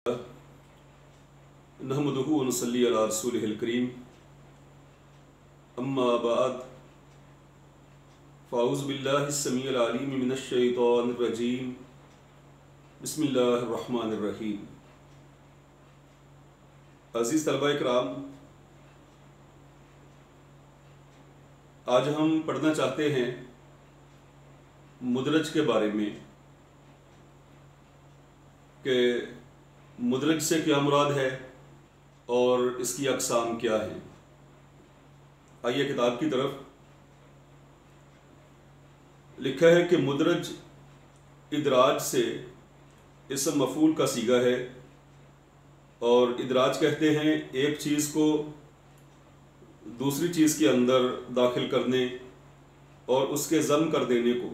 नहमदुहु व नसल्ली अला रसूलिहिल करीम अम्मा बाद फ़ाऊज़ु बिल्लाहि स्समीइल अलीम मिनश शैतानिर रजीम बिस्मिल्लाहिर रहमानिर रहीम। अज़ीज़ तलबा इकराम, आज हम पढ़ना चाहते हैं मुदरज के बारे में कि मुदरज से क्या मुराद है और इसकी अक़साम क्या है। आइए किताब की तरफ। लिखा है कि मुदरज इदराज से इसम मफ़ूल का सीगा है और इदराज कहते हैं एक चीज़ को दूसरी चीज़ के अंदर दाखिल करने और उसके ज़म कर देने को।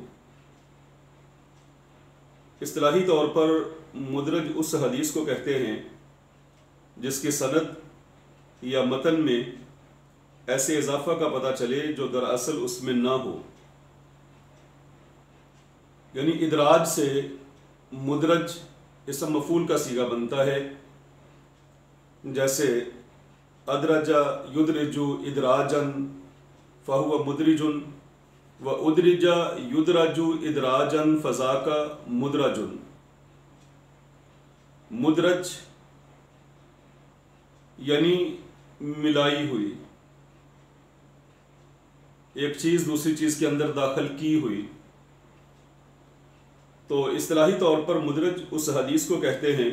इस्तिलाही तौर पर मुदरज उस हदीस को कहते हैं जिसके सनद या मतन में ऐसे इजाफा का पता चले जो दरअसल उसमें ना हो। यानी इदराज से मुदरज इसम मफ़ूल का सीगा बनता है। जैसे अदरजा युदरिजु इदराजन फ़हुव मुदरिजुन व उदरिजा युदरजु इदराजन फ़ज़ाका मुदरजुन। मुदरज यानी मिलाई हुई, एक चीज़ दूसरी चीज़ के अंदर दाखिल की हुई। तो इस्तिलाही तौर पर मुदरज उस हदीस को कहते हैं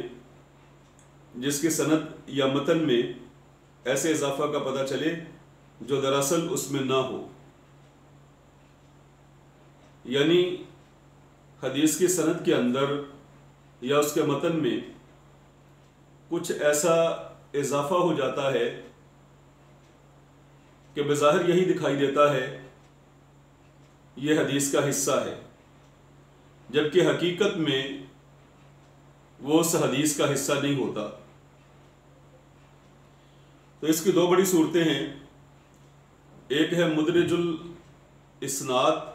जिसके सनद या मतन में ऐसे इजाफा का पता चले जो दरअसल उसमें ना हो। यानी हदीस की सनद के अंदर या उसके मतन में कुछ ऐसा इजाफा हो जाता है कि बज़ाहिर यही दिखाई देता है ये हदीस का हिस्सा है, जबकि हकीकत में वो उस हदीस का हिस्सा नहीं होता। तो इसकी दो बड़ी सूरतें हैं। एक है मुदरजुल इस्नाद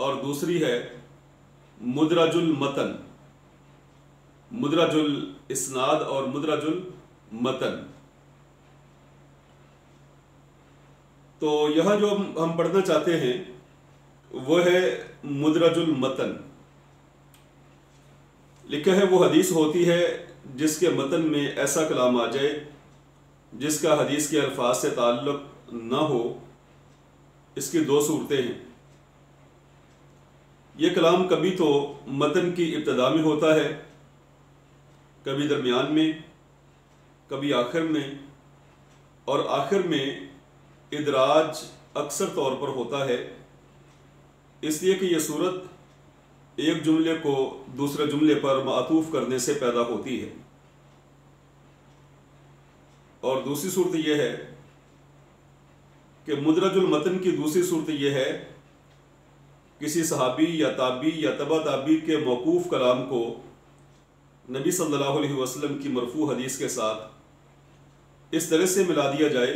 और दूसरी है मुदरजुल मतन। मुदरजुल इस्नाद और मुदरजुल मतन। तो यहाँ जो हम पढ़ना चाहते हैं वो है मुदरजुल मतन। लिखा है वो हदीस होती है जिसके मतन में ऐसा कलाम आ जाए जिसका हदीस के अल्फाज से ताल्लुक़ न हो। इसकी दो सूरतें हैं। ये कलाम कभी तो मतन की इब्तिदा में होता है, कभी दरमियान में, कभी आखिर में, और आखिर में इदराज अक्सर तौर पर होता है, इसलिए कि यह सूरत एक जुमले को दूसरे जुमले पर मातूफ करने से पैदा होती है। और दूसरी सूरत यह है कि मुदरजुल मतन की दूसरी सूरत यह है किसी सहाबी या ताबी या तबा ताबी के मौकूफ़ कलाम को नबी सल्लल्लाहु अलैहि वसल्लम की मरफू हदीस के साथ इस तरह से मिला दिया जाए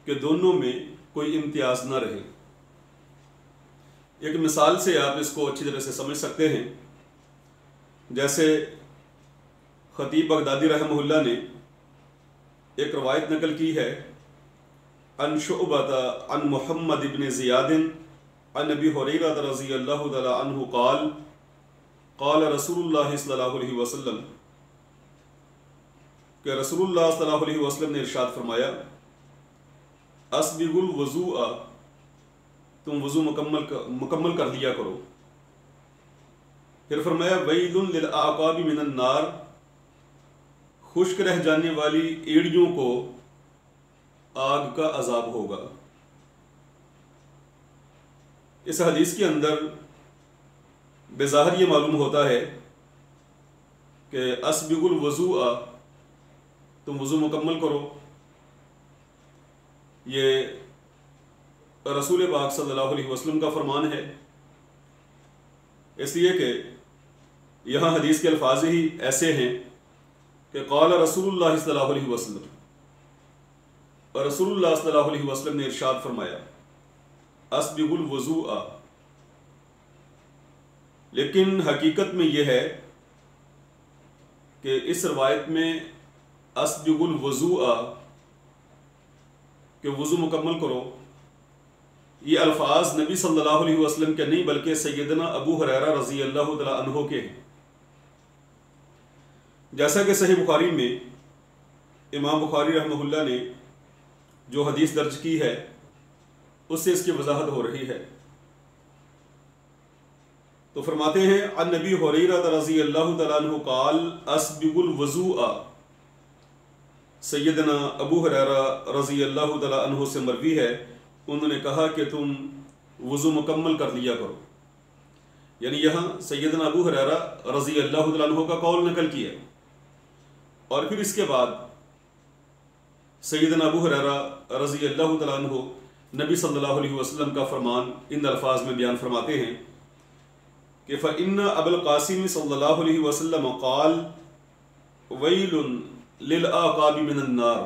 कि दोनों में कोई इम्तियाज़ ना रहे। एक मिसाल से आप इसको अच्छी तरह से समझ सकते हैं। जैसे खतीब बगदादी रहमहुल्लाह ने एक रवायत नकल की है अन शुअबा अन मुहम्मद इब्न ज़ियाद अन अबी हुरैरा रज़ियल्लाहु तआला अन्हु क़ाल क़ाल रसूलुल्लाह सल्लल्लाहु अलैहि वसल्लम कि रसूलुल्लाह सल्लल्लाहु अलैहि वसल्लम ने इरशाद फरमाया अस्बिगुल वज़ूअ, तुम वज़ू मुकम्मल कर लिया करो। फिर फरमाया वैलुन लिल आक़ाबि मिनन नार, खुश्क रह जाने वाली एड़ियों को आग का अजाब होगा। इस हदीस के अंदर बेज़ाहिर ये मालूम होता है कि अस्बिगुल वज़ूअ, तुम वज़ू मुकम्मल करो, ये रसूल पाक सल्लल्लाहु अलैहि वसल्लम का फरमान है। इसलिए कि यहाँ हदीस के अल्फाज ही ऐसे हैं कि क़ाल रसूलुल्लाह सल्लल्लाहु अलैहि वसल्लम, और रसूलुल्लाह सल्लल्लाहु अलैहि वसल्लम ने इरशाद फरमाया अस्बिगुल वज़ूअ। लेकिन हकीकत में यह है کہ اس روایت میں اسبغ الوضوء کہ وضو مکمل کرو، یہ الفاظ نبی صلی اللہ علیہ وسلم کے نہیں بلکہ سیدنا ابو ہریرہ رضی اللہ تعالی عنہ کے ہیں۔ جیسا کہ صحیح بخاری میں امام بخاری رحمہ اللہ نے جو حدیث درج کی ہے اس سے اس کی وضاحت ہو رہی ہے۔ تو فرماتے ہیں عن نبی ہریرہ رضی اللہ تعالی عنہ قال اسبغ الوضوء، سیدنا ابو ہریرہ رضی اللہ تعالی عنہ سے مروی ہے، انہوں نے کہا کہ تم وضو مکمل کر لیا کرو، یعنی یہاں سیدنا ابو ہریرہ رضی اللہ تعالی عنہ کا قول نقل کیا، اور پھر اس کے بعد سیدنا ابو ہریرہ رضی اللہ تعالی عنہ نبی صلی اللہ علیہ وسلم کا فرمان ان الفاظ میں بیان فرماتے ہیں کہ فَإِنَّ أَبَا الْقَاسِمِ صلی اللہ علیہ وسلم قال وَيْلٌ لِلْأَعْقَابِ مِنَ النَّارِ،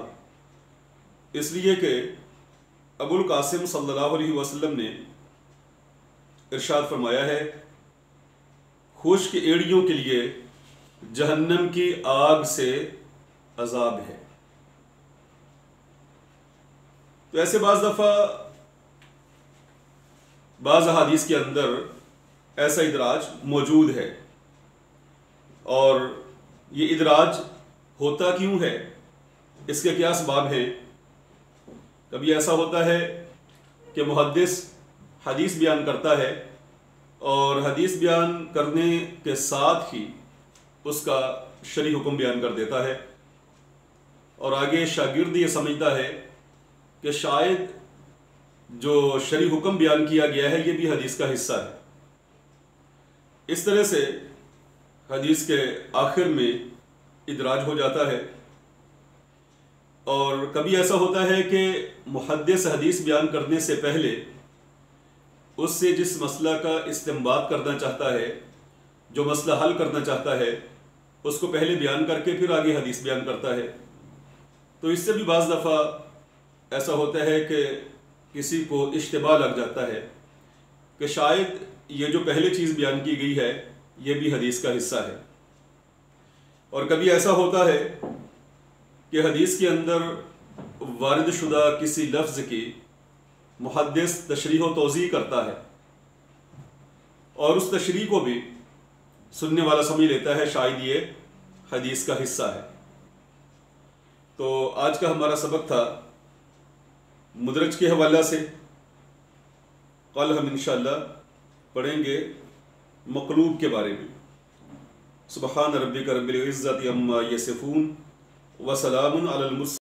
اس لیے کہ ابو القاسم صلی اللہ علیہ وسلم نے ارشاد فرمایا ہے خشک ایڑیوں کے لیے جہنم کی آگ سے عذاب ہے۔ تو ایسے بعض دفعہ بعض احادیث کے اندر ایسا ادراج موجود ہے، اور یہ ادراج ہوتا کیوں ہے، اس کے کیا اسباب ہیں؟ کبھی ایسا ہوتا ہے کہ محدث حدیث بیان کرتا ہے اور حدیث بیان کرنے کے ساتھ ہی اس کا شرعی حکم بیان کر دیتا ہے، اور آگے شاگرد یہ سمجھتا ہے کہ شاید جو شرعی حکم بیان کیا گیا ہے یہ بھی حدیث کا حصہ ہے۔ اس طرح سے حدیث کے آخر میں ادراج ہو جاتا ہے، اور کبھی ایسا ہوتا ہے کہ محدث حدیث بیان کرنے سے پہلے اس سے جس مسئلہ کا استنباط کرنا چاہتا ہے، جو مسئلہ حل کرنا چاہتا ہے، اس کو پہلے بیان کر کے پھر آگے حدیث بیان کرتا ہے۔ تو اس سے بھی بعض دفعہ ایسا ہوتا ہے کہ کسی کو اشتباہ لگ جاتا ہے کہ شاید یہ جو پہلے چیز بیان کی گئی ہے یہ بھی حدیث کا حصہ ہے، اور کبھی ایسا ہوتا ہے کہ حدیث کے اندر وارد شدہ کسی لفظ کی محدث تشریح و توضیح کرتا ہے، اور اس تشریح کو بھی سننے والا سمجھ لیتا ہے شاید یہ حدیث کا حصہ ہے۔ تو آج کا ہمارا سبق تھا مدرج کے حوالہ سے، کل ہم انشاءاللہ پڑھیں گے مقلوب کے بارے میں۔ سبحان ربک رب العزت عما یصفون وسلام علی المرسلین۔